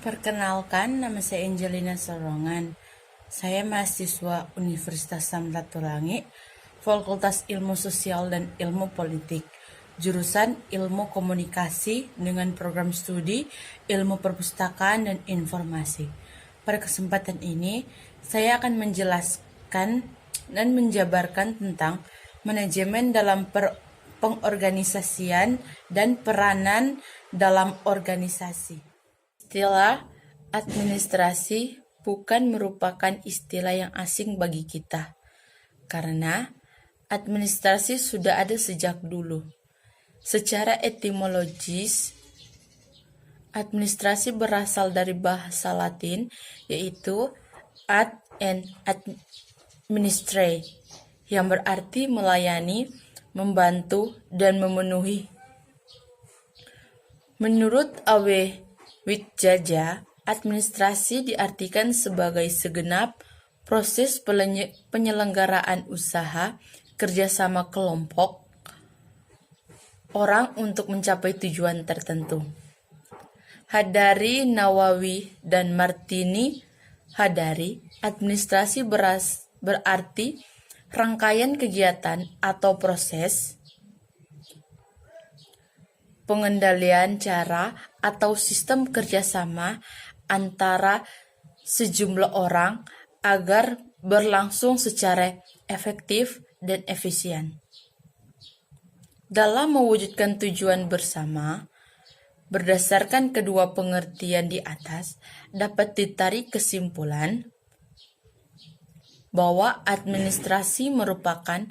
Perkenalkan, nama saya Angelina Sorongan. Saya mahasiswa Universitas Samratulangi, Fakultas Ilmu Sosial dan Ilmu Politik, jurusan Ilmu Komunikasi dengan program studi Ilmu Perpustakaan dan Informasi. Pada kesempatan ini, saya akan menjelaskan dan menjabarkan tentang manajemen dalam pengorganisasian dan peranan dalam organisasi. Istilah administrasi bukan merupakan istilah yang asing bagi kita, karena administrasi sudah ada sejak dulu. Secara etimologis, administrasi berasal dari bahasa Latin, yaitu ad and administre, yang berarti melayani, membantu, dan memenuhi. Menurut Awe Widjaja, administrasi diartikan sebagai segenap proses penyelenggaraan usaha kerjasama kelompok orang untuk mencapai tujuan tertentu. Hadari, Nawawi, dan Martini Hadari, administrasi berarti rangkaian kegiatan atau proses pengendalian cara atau sistem kerjasama antara sejumlah orang agar berlangsung secara efektif dan efisien. Dalam mewujudkan tujuan bersama, berdasarkan kedua pengertian di atas, dapat ditarik kesimpulan bahwa administrasi merupakan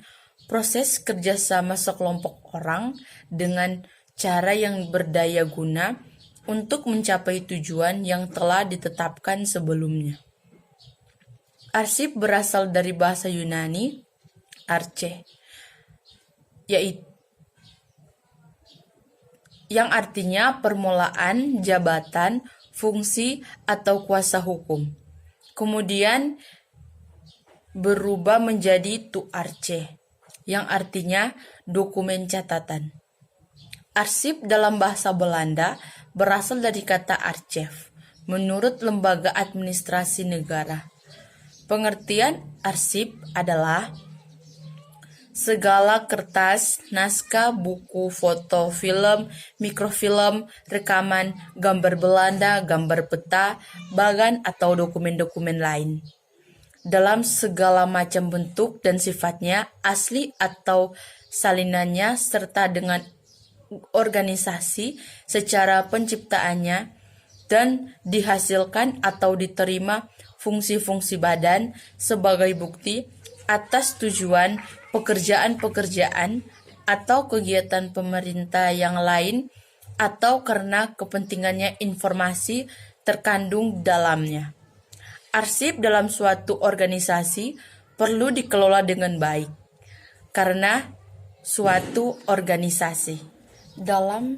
proses kerjasama sekelompok orang dengan cara yang berdaya guna untuk mencapai tujuan yang telah ditetapkan sebelumnya. Arsip berasal dari bahasa Yunani arche, yaitu yang artinya permulaan, jabatan, fungsi, atau kuasa hukum. Kemudian berubah menjadi tu arche, yang artinya dokumen catatan. Arsip dalam bahasa Belanda berasal dari kata archief, menurut lembaga administrasi negara. Pengertian arsip adalah segala kertas, naskah, buku, foto, film, mikrofilm, rekaman, gambar Belanda, gambar peta, bagan atau dokumen-dokumen lain. Dalam segala macam bentuk dan sifatnya, asli atau salinannya, serta dengan organisasi secara penciptaannya dan dihasilkan atau diterima fungsi-fungsi badan sebagai bukti atas tujuan pekerjaan-pekerjaan atau kegiatan pemerintah yang lain atau karena kepentingannya informasi terkandung dalamnya. Arsip dalam suatu organisasi perlu dikelola dengan baik karena suatu organisasi dalam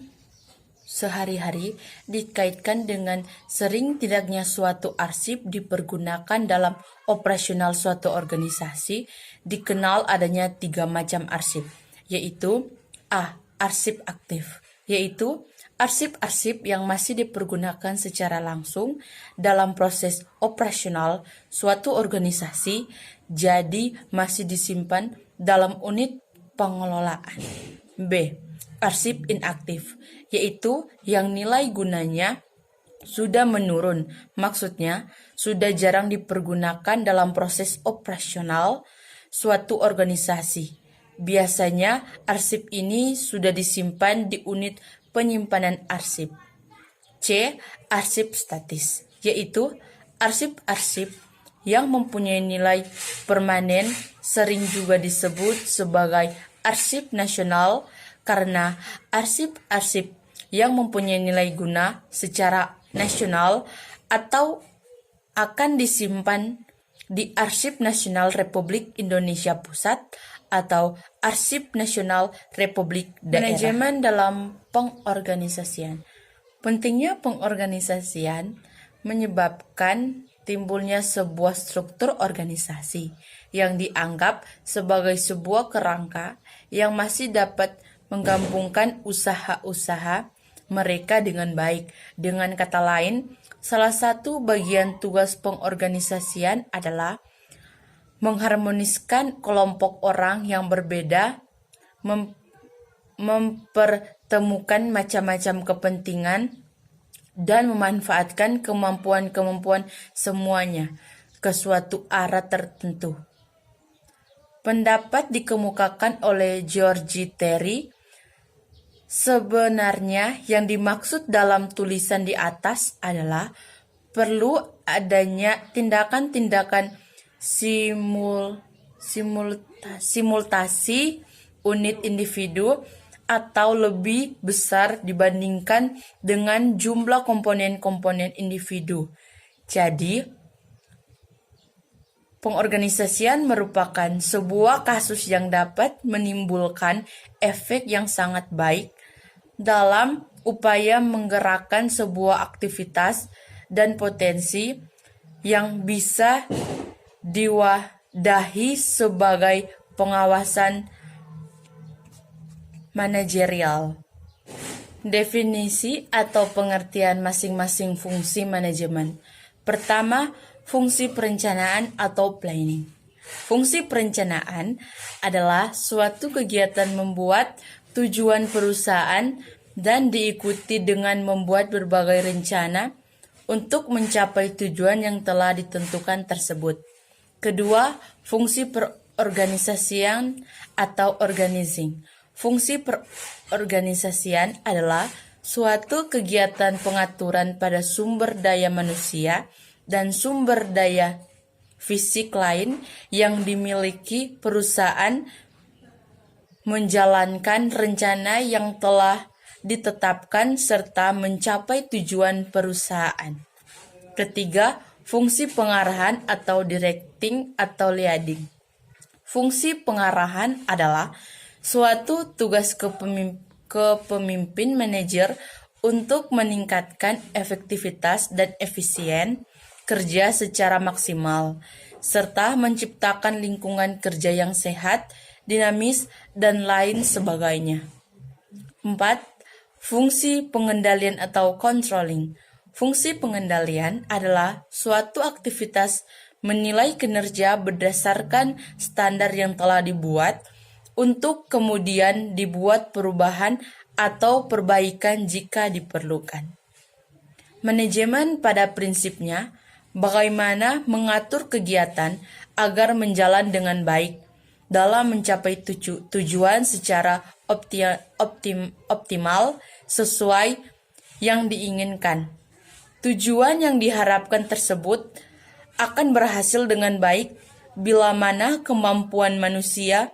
sehari-hari dikaitkan dengan sering tidaknya suatu arsip dipergunakan dalam operasional suatu organisasi. Dikenal adanya 3 macam arsip, yaitu A. Arsip aktif, yaitu arsip-arsip yang masih dipergunakan secara langsung dalam proses operasional suatu organisasi, jadi masih disimpan dalam unit pengelolaan. B. Arsip inaktif, yaitu yang nilai gunanya sudah menurun, maksudnya sudah jarang dipergunakan dalam proses operasional suatu organisasi. Biasanya arsip ini sudah disimpan di unit penyimpanan arsip. C. Arsip statis, yaitu arsip-arsip yang mempunyai nilai permanen, sering juga disebut sebagai arsip nasional karena arsip-arsip yang mempunyai nilai guna secara nasional atau akan disimpan di Arsip Nasional Republik Indonesia Pusat atau Arsip Nasional Republik Daerah. Manajemen dalam pengorganisasian. Pentingnya pengorganisasian menyebabkan timbulnya sebuah struktur organisasi yang dianggap sebagai sebuah kerangka yang masih dapat menggabungkan usaha-usaha mereka dengan baik. Dengan kata lain, salah satu bagian tugas pengorganisasian adalah mengharmoniskan kelompok orang yang berbeda, mempertemukan macam-macam kepentingan, dan memanfaatkan kemampuan-kemampuan semuanya ke suatu arah tertentu. Pendapat dikemukakan oleh George Terry. Sebenarnya yang dimaksud dalam tulisan di atas adalah perlu adanya tindakan-tindakan simultasi unit individu atau lebih besar dibandingkan dengan jumlah komponen-komponen individu. Jadi, pengorganisasian merupakan sebuah kasus yang dapat menimbulkan efek yang sangat baik dalam upaya menggerakkan sebuah aktivitas dan potensi yang bisa diwadahi sebagai pengawasan manajerial. Definisi atau pengertian masing-masing fungsi manajemen. Pertama, fungsi perencanaan atau planning. Fungsi perencanaan adalah suatu kegiatan membuat tujuan perusahaan dan diikuti dengan membuat berbagai rencana untuk mencapai tujuan yang telah ditentukan tersebut. Kedua, fungsi perorganisasian atau organizing. Fungsi perorganisasian adalah suatu kegiatan pengaturan pada sumber daya manusia dan sumber daya fisik lain yang dimiliki perusahaan menjalankan rencana yang telah ditetapkan serta mencapai tujuan perusahaan. Ketiga, fungsi pengarahan atau directing atau leading. Fungsi pengarahan adalah suatu tugas kepemimpin manajer untuk meningkatkan efektivitas dan efisien kerja secara maksimal, serta menciptakan lingkungan kerja yang sehat, dinamis, dan lain sebagainya. 4. Fungsi pengendalian atau controlling. Fungsi pengendalian adalah suatu aktivitas menilai kinerja berdasarkan standar yang telah dibuat untuk kemudian dibuat perubahan atau perbaikan jika diperlukan. Manajemen pada prinsipnya bagaimana mengatur kegiatan agar menjalan dengan baik dalam mencapai tujuan secara optimal sesuai yang diinginkan. Tujuan yang diharapkan tersebut akan berhasil dengan baik bila mana kemampuan manusia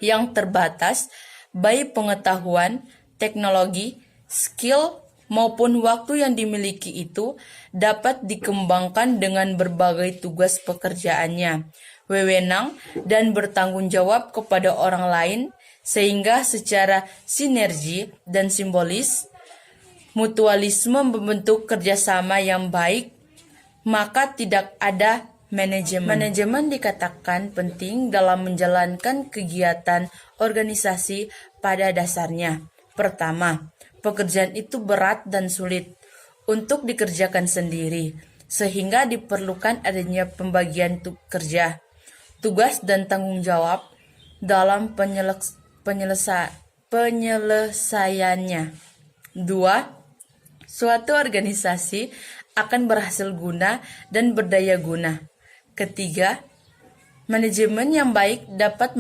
yang terbatas, baik pengetahuan, teknologi, skill, maupun waktu yang dimiliki itu dapat dikembangkan dengan berbagai tugas pekerjaannya, wewenang, dan bertanggung jawab kepada orang lain, sehingga secara sinergi dan simbolis, mutualisme membentuk kerjasama yang baik, maka tidak ada manajemen. Manajemen dikatakan penting dalam menjalankan kegiatan organisasi pada dasarnya. Pertama, pekerjaan itu berat dan sulit untuk dikerjakan sendiri, sehingga diperlukan adanya pembagian kerja, tugas dan tanggung jawab dalam penyelesaiannya. 2. Suatu organisasi akan berhasil guna dan berdaya guna. Ketiga, manajemen yang baik dapat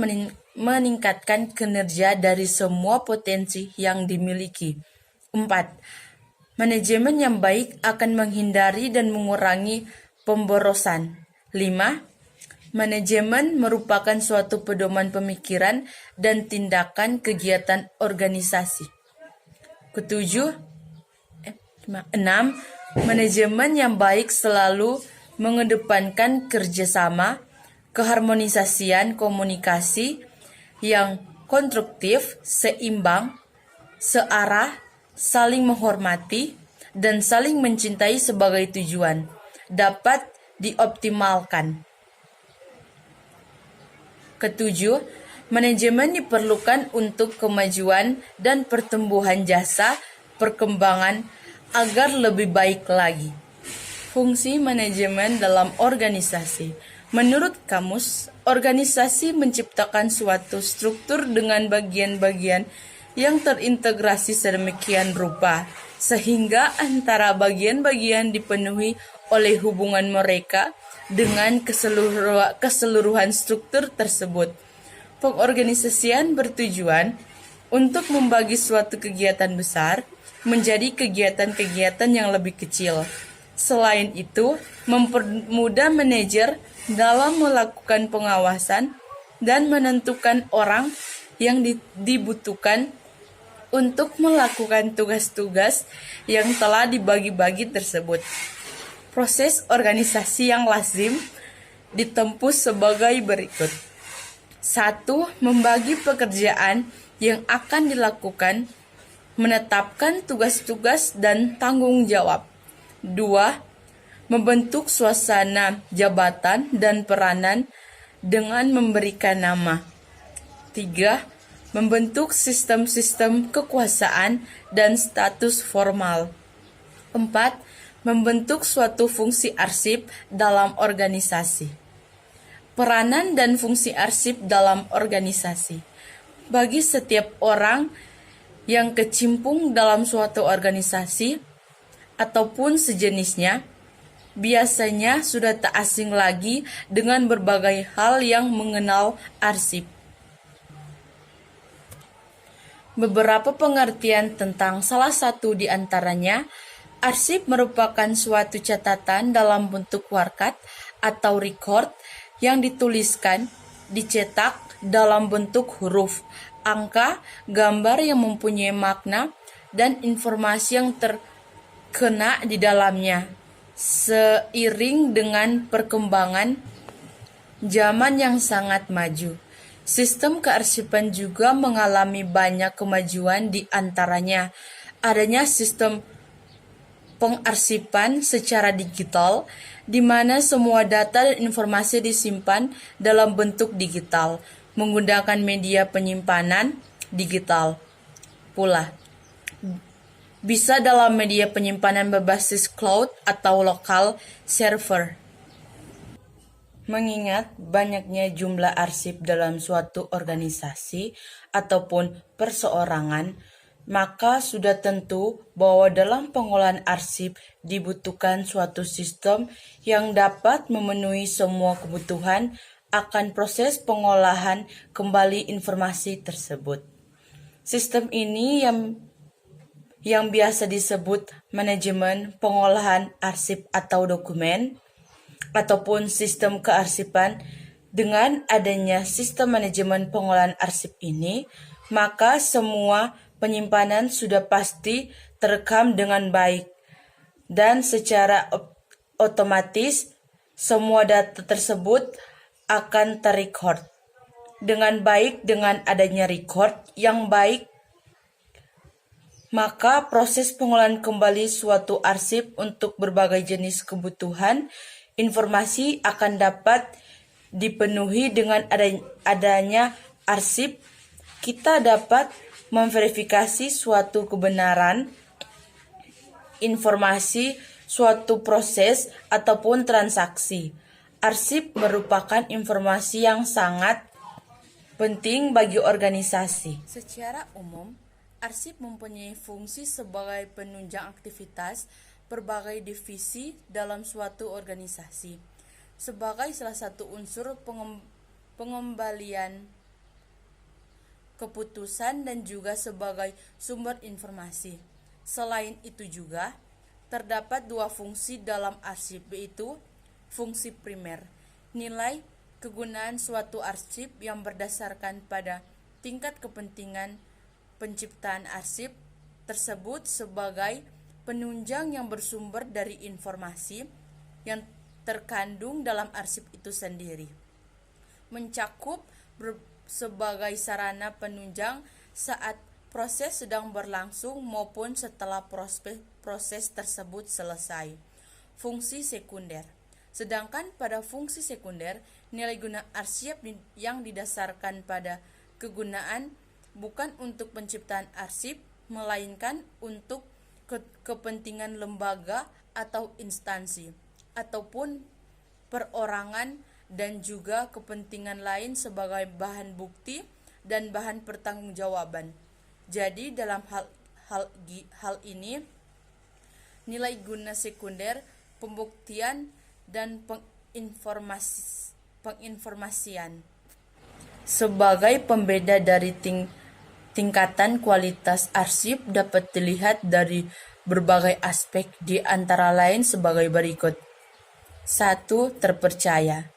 meningkatkan kinerja dari semua potensi yang dimiliki. 4. Manajemen yang baik akan menghindari dan mengurangi pemborosan. 5. Manajemen merupakan suatu pedoman pemikiran dan tindakan kegiatan organisasi. 6. Manajemen yang baik selalu mengedepankan kerjasama, keharmonisasian komunikasi yang konstruktif, seimbang, searah, saling menghormati, dan saling mencintai sebagai tujuan dapat dioptimalkan. 7. Manajemen diperlukan untuk kemajuan dan pertumbuhan jasa, perkembangan agar lebih baik lagi. Fungsi manajemen dalam organisasi. Menurut kamus, organisasi menciptakan suatu struktur dengan bagian-bagian yang terintegrasi sedemikian rupa, sehingga antara bagian-bagian dipenuhi oleh hubungan mereka dengan keseluruhan struktur tersebut. Pengorganisasian bertujuan untuk membagi suatu kegiatan besar menjadi kegiatan-kegiatan yang lebih kecil. Selain itu, mempermudah manajer dalam melakukan pengawasan dan menentukan orang yang dibutuhkan untuk melakukan tugas-tugas yang telah dibagi-bagi tersebut. Proses organisasi yang lazim ditempuh sebagai berikut. 1. Membagi pekerjaan yang akan dilakukan, menetapkan tugas-tugas dan tanggung jawab. 2. Membentuk suasana jabatan dan peranan dengan memberikan nama. 3. Membentuk sistem-sistem kekuasaan dan status formal. 4. Membentuk suatu fungsi arsip dalam organisasi. Peranan dan fungsi arsip dalam organisasi. Bagi setiap orang yang kecimpung dalam suatu organisasi ataupun sejenisnya, biasanya sudah tak asing lagi dengan berbagai hal yang mengenal arsip. Beberapa pengertian tentang salah satu di antaranya, arsip merupakan suatu catatan dalam bentuk warkat atau record yang dituliskan, dicetak dalam bentuk huruf, angka, gambar yang mempunyai makna, dan informasi yang terkena di dalamnya. Seiring dengan perkembangan zaman yang sangat maju, sistem kearsipan juga mengalami banyak kemajuan, di antaranya adanya sistem pengarsipan secara digital, di mana semua data dan informasi disimpan dalam bentuk digital, menggunakan media penyimpanan digital pula. Bisa dalam media penyimpanan berbasis cloud atau lokal server. Mengingat banyaknya jumlah arsip dalam suatu organisasi ataupun perseorangan, maka sudah tentu bahwa dalam pengolahan arsip dibutuhkan suatu sistem yang dapat memenuhi semua kebutuhan akan proses pengolahan kembali informasi tersebut. Sistem ini yang biasa disebut manajemen pengolahan arsip atau dokumen, ataupun sistem kearsipan. Dengan adanya sistem manajemen pengolahan arsip ini, maka semua penyimpanan sudah pasti terekam dengan baik, dan secara otomatis semua data tersebut akan terrecord dengan baik. Dengan adanya record yang baik, maka proses pengolahan kembali suatu arsip untuk berbagai jenis kebutuhan informasi akan dapat dipenuhi. Dengan adanya arsip, kita dapat memverifikasi suatu kebenaran informasi suatu proses ataupun transaksi. Arsip merupakan informasi yang sangat penting bagi organisasi. Secara umum, arsip mempunyai fungsi sebagai penunjang aktivitas berbagai divisi dalam suatu organisasi, sebagai salah satu unsur pengembalian keputusan dan juga sebagai sumber informasi. Selain itu juga, terdapat dua fungsi dalam arsip, yaitu fungsi primer, nilai kegunaan suatu arsip yang berdasarkan pada tingkat kepentingan penciptaan arsip tersebut sebagai penunjang yang bersumber dari informasi yang terkandung dalam arsip itu sendiri. Mencakup sebagai sarana penunjang saat proses sedang berlangsung maupun setelah proses tersebut selesai. Fungsi sekunder. Sedangkan pada fungsi sekunder, nilai guna arsip yang didasarkan pada kegunaan bukan untuk penciptaan arsip, melainkan untuk kepentingan lembaga atau instansi, ataupun perorangan, dan juga kepentingan lain sebagai bahan bukti dan bahan pertanggungjawaban. Jadi dalam hal ini, nilai guna sekunder, pembuktian, dan penginformasian sebagai pembeda dari tingkatan kualitas arsip dapat dilihat dari berbagai aspek, di antara lain sebagai berikut. 1. Terpercaya.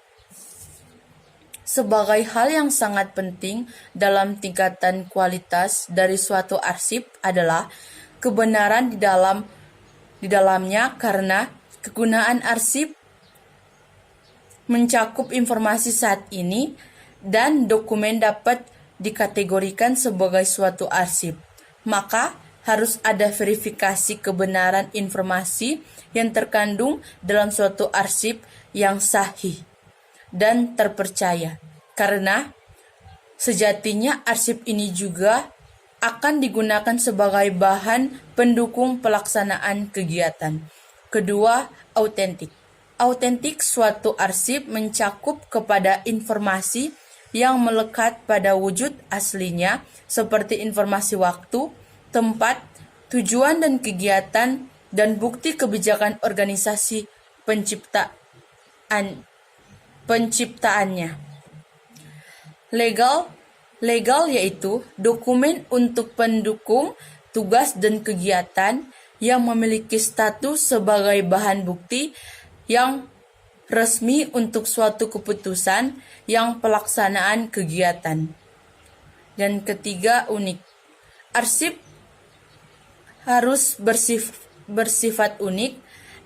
Sebagai hal yang sangat penting dalam tingkatan kualitas dari suatu arsip adalah kebenaran di dalamnya, karena kegunaan arsip mencakup informasi saat ini dan dokumen dapat dikategorikan sebagai suatu arsip. Maka harus ada verifikasi kebenaran informasi yang terkandung dalam suatu arsip yang sahih dan terpercaya, karena sejatinya arsip ini juga akan digunakan sebagai bahan pendukung pelaksanaan kegiatan. Kedua, autentik. Autentik suatu arsip mencakup kepada informasi yang melekat pada wujud aslinya, seperti informasi waktu, tempat, tujuan dan kegiatan, dan bukti kebijakan organisasi penciptaannya. Legal yaitu dokumen untuk pendukung tugas dan kegiatan yang memiliki status sebagai bahan bukti yang resmi untuk suatu keputusan yang pelaksanaan kegiatan. Dan ketiga, unik. Arsip harus bersifat unik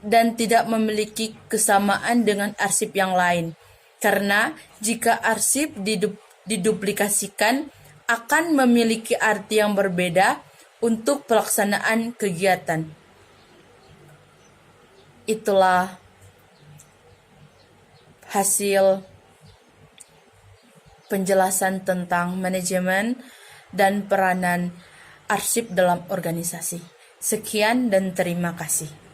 dan tidak memiliki kesamaan dengan arsip yang lain, karena jika arsip diduplikasikan akan memiliki arti yang berbeda untuk pelaksanaan kegiatan. Itulah hasil penjelasan tentang manajemen dan peranan arsip dalam organisasi. Sekian dan terima kasih.